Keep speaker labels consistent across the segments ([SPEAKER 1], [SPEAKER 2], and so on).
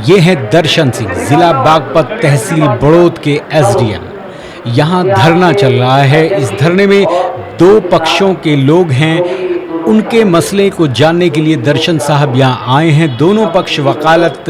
[SPEAKER 1] ये है दर्शन सिंह, जिला बागपत तहसील बड़ौद के एसडीएम। यहाँ धरना चल रहा है। इस धरने में दो पक्षों के लोग हैं। उनके मसले को जानने के लिए दर्शन साहब यहाँ आए हैं। दोनों पक्ष वकालत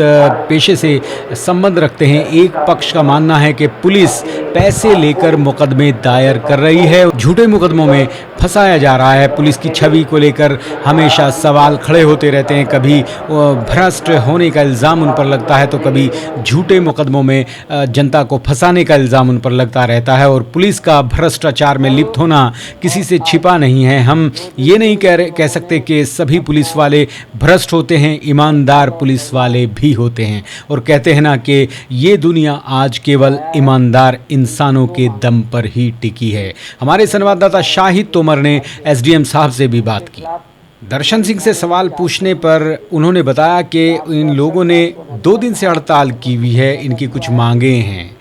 [SPEAKER 1] पेशे से संबंध रखते हैं। एक पक्ष का मानना है कि पुलिस पैसे लेकर मुकदमे दायर कर रही है, झूठे मुकदमों में फंसाया जा रहा है। पुलिस की छवि को लेकर हमेशा सवाल खड़े होते रहते हैं। कभी भ्रष्ट होने का इल्ज़ाम उन पर लगता है, तो कभी झूठे मुकदमों में जनता को फंसाने का इल्ज़ाम उन पर लगता रहता है। और पुलिस का भ्रष्टाचार में लिप्त होना किसी से छिपा नहीं है। हम ये नहीं कह सकते कि सभी पुलिस वाले भ्रष्ट होते हैं, ईमानदार पुलिस वाले भी होते हैं। और कहते हैं ना कि ये दुनिया आज केवल ईमानदार इंसानों के दम पर ही टिकी है। हमारे संवाददाता शाहिद तोमर ने एसडीएम साहब से भी बात की। दर्शन सिंह से सवाल पूछने पर उन्होंने बताया कि इन लोगों ने 2 दिन से हड़ताल की हुई है। इनकी कुछ मांगे हैं।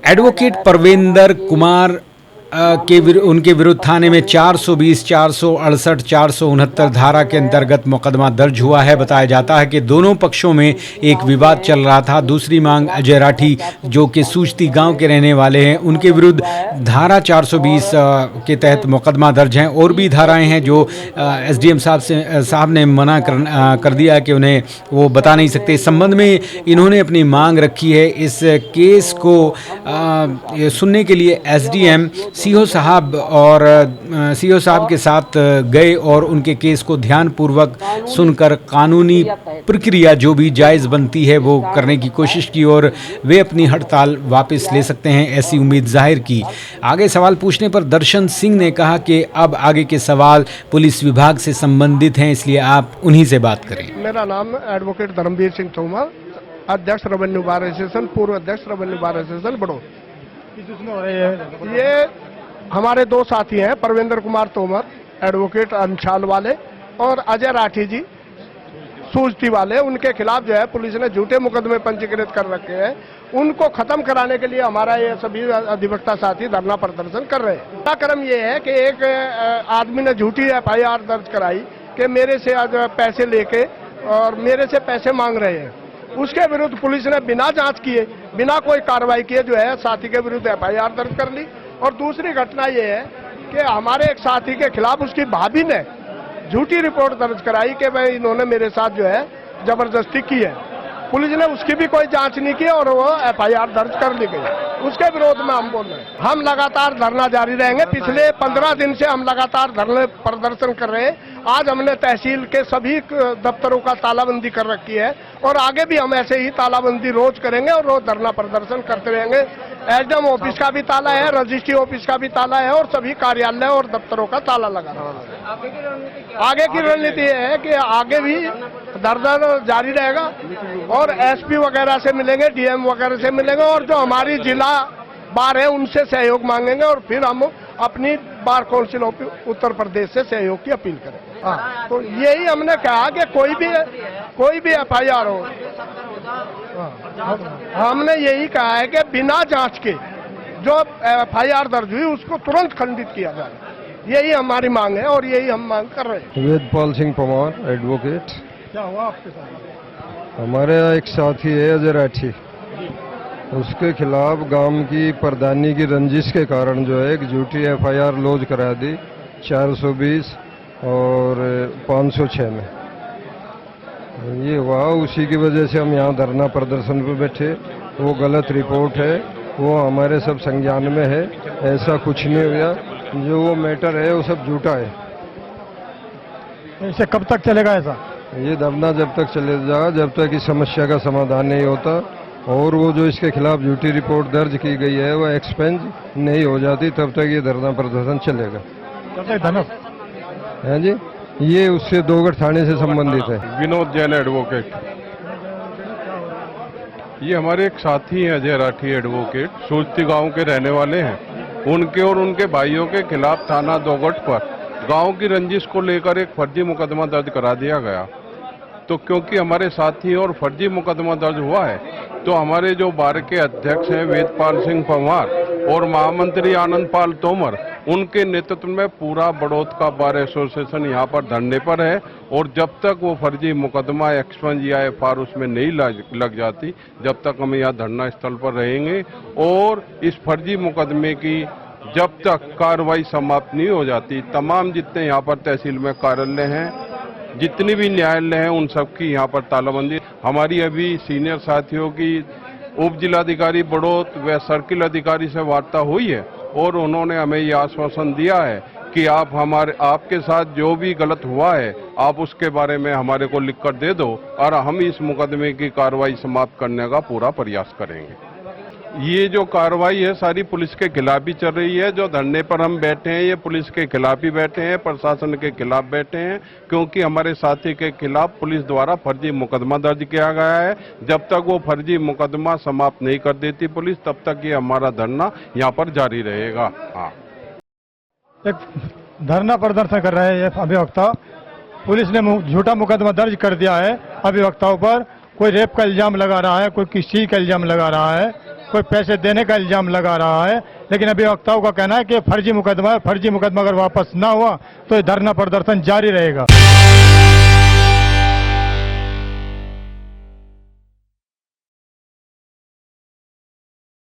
[SPEAKER 1] एडवोकेट परवेंद्र कुमार उनके विरुद्ध थाने में 420, 468, 469 धारा के अंतर्गत मुकदमा दर्ज हुआ है। बताया जाता है कि दोनों पक्षों में एक विवाद चल रहा था। दूसरी मांग अजय राठी, जो कि सूचती गांव के रहने वाले हैं, उनके विरुद्ध धारा 420 के तहत मुकदमा दर्ज हैं। और भी धाराएं हैं जो एसडीएम साहब ने मना कर दिया कि उन्हें वो बता नहीं सकते। इस संबंध में इन्होंने अपनी मांग रखी है। इस केस को सुनने के लिए एसडीएम सीओ साहब के साथ गए और उनके केस को ध्यानपूर्वक सुनकर कानूनी प्रक्रिया जो भी जायज़ बनती है वो करने की कोशिश की और वे अपनी हड़ताल वापस ले सकते हैं, ऐसी उम्मीद जाहिर की। आगे सवाल पूछने पर दर्शन सिंह ने कहा कि अब आगे के सवाल पुलिस विभाग से संबंधित हैं, इसलिए आप उन्हीं से बात करें।
[SPEAKER 2] मेरा नाम एडवोकेट धर्मवीर सिंह तोमर, अध्यक्ष रेवेन्यू बार एसोसिएशन, पूर्व अध्यक्ष रेवेन्यू बार एसोसिएशन बड़ौद। ये हमारे 2 साथी हैं, परवेंद्र कुमार तोमर एडवोकेट अंशाल वाले और अजय राठी जी सूचती वाले। उनके खिलाफ जो है पुलिस ने झूठे मुकदमे पंजीकृत कर रखे हैं। उनको खत्म कराने के लिए हमारा ये सभी अधिवक्ता साथी धरना प्रदर्शन कर रहे हैं। क्रम ये है कि एक आदमी ने झूठी एफआईआर दर्ज कराई कि मेरे से आज पैसे लेके और मेरे से पैसे मांग रहे हैं। उसके विरुद्ध पुलिस ने बिना जांच किए, बिना कोई कार्रवाई किए जो है साथी के विरुद्ध एफआईआर दर्ज कर ली। और दूसरी घटना ये है कि हमारे एक साथी के खिलाफ उसकी भाभी ने झूठी रिपोर्ट दर्ज कराई कि भाई इन्होंने मेरे साथ जो है जबरदस्ती की है। पुलिस ने उसकी भी कोई जांच नहीं की और वो एफआईआर दर्ज कर ली गई। उसके विरोध में हम बोल रहे हैं। हम लगातार धरना जारी रहेंगे। पिछले 15 दिन से हम लगातार धरने प्रदर्शन कर रहे हैं। आज हमने तहसील के सभी दफ्तरों का तालाबंदी कर रखी है और आगे भी हम ऐसे ही तालाबंदी रोज करेंगे और रोज धरना प्रदर्शन करते रहेंगे। एसडीएम ऑफिस का भी ताला है, रजिस्ट्री ऑफिस का भी ताला है और सभी कार्यालय और दफ्तरों का ताला लगा रहा है। आगे की रणनीति है कि आगे भी धरना जारी रहेगा और एसपी वगैरह से मिलेंगे, डीएम वगैरह से मिलेंगे और जो हमारी जिला बार है उनसे सहयोग मांगेंगे और फिर हम अपनी bar council of Uttar Pradesh से सहयोग की अपील करें। हाँ, तो यही हमने कहा कि कोई भी एफआईआर हो, हमने यही कहा है कि बिना जांच के जो एफआईआर दर्ज हुई उसको तुरंत खंडित किया जाए। यही हमारी मांग है और यही हम मांग कर रहे हैं।
[SPEAKER 3] वेदपाल सिंह परमार एडवोकेट।
[SPEAKER 2] क्या हुआ आपके साथ?
[SPEAKER 3] हमारे एक साथी है अजय राठी, उसके खिलाफ गांव की प्रधानी की रंजिश के कारण जो है एक झूठी एफआईआर लॉन्च करा दी 420 और 506 में। ये हुआ, उसी की वजह से हम यहाँ धरना प्रदर्शन पे बैठे। वो गलत रिपोर्ट है, वो हमारे सब संज्ञान में है। ऐसा कुछ नहीं हुआ, जो वो मैटर है वो सब झूठा है।
[SPEAKER 2] इसे कब तक चलेगा ऐसा?
[SPEAKER 3] ये धरना जब तक चलेगा जब तक इस समस्या का समाधान नहीं होता और वो जो इसके खिलाफ झूठी रिपोर्ट दर्ज की गई है वो एक्सपेंज नहीं हो जाती, तब तक ये धरना प्रदर्शन चलेगा। है जी, ये उससे 2गढ़ थाने से संबंधित है।
[SPEAKER 4] विनोद जैन एडवोकेट। ये हमारे एक साथी हैं अजय राठी एडवोकेट, सूचती गांव के रहने वाले हैं। उनके और उनके भाइयों के खिलाफ थाना 2गढ़ पर गांव की रंजिश को लेकर एक फर्जी मुकदमा दर्ज करा दिया गया। तो क्योंकि हमारे साथी और फर्जी मुकदमा दर्ज हुआ है तो हमारे जो बार के अध्यक्ष हैं वेदपाल सिंह परमार और महामंत्री आनंद पाल तोमर, उनके नेतृत्व में पूरा बड़ौद का बार एसोसिएशन यहाँ पर धरने पर है। और जब तक वो फर्जी मुकदमा एक्सपंज या एफआर उसमें नहीं लग जाती, जब तक हम यहाँ धरना स्थल पर रहेंगे। और इस फर्जी मुकदमे की जब तक कार्रवाई समाप्त नहीं हो जाती, तमाम जितने यहाँ पर तहसील में कार्यालय हैं, जितनी भी न्यायालय हैं, उन सब की यहाँ पर तालाबंदी। हमारी अभी सीनियर साथियों की उप जिलाधिकारी बड़ौद व सर्किल अधिकारी से वार्ता हुई है और उन्होंने हमें ये आश्वासन दिया है कि आपके साथ जो भी गलत हुआ है आप उसके बारे में हमारे को लिख कर दे दो और हम इस मुकदमे की कार्रवाई समाप्त करने का पूरा प्रयास करेंगे। ये जो कार्रवाई है सारी पुलिस के खिलाफ ही चल रही है। जो धरने पर हम बैठे हैं ये पुलिस के खिलाफ ही बैठे हैं, प्रशासन के खिलाफ बैठे हैं, क्योंकि हमारे साथी के खिलाफ पुलिस द्वारा फर्जी मुकदमा दर्ज किया गया है। जब तक वो फर्जी मुकदमा समाप्त नहीं कर देती पुलिस, तब तक ये हमारा धरना यहाँ पर जारी रहेगा। हाँ,
[SPEAKER 5] एक धरना प्रदर्शन कर रहे हैं अभिवक्ता। पुलिस ने झूठा मुकदमा दर्ज कर दिया है अभिवक्ताओं पर। कोई रेप का इल्जाम लगा रहा है, कोई किसी चीज का इल्जाम लगा रहा है, कोई पैसे देने का इल्जाम लगा रहा है। लेकिन अभिवक्ताओं का कहना है कि फर्जी मुकदमा है, फर्जी मुकदमा अगर वापस ना हुआ तो ये धरना प्रदर्शन जारी रहेगा।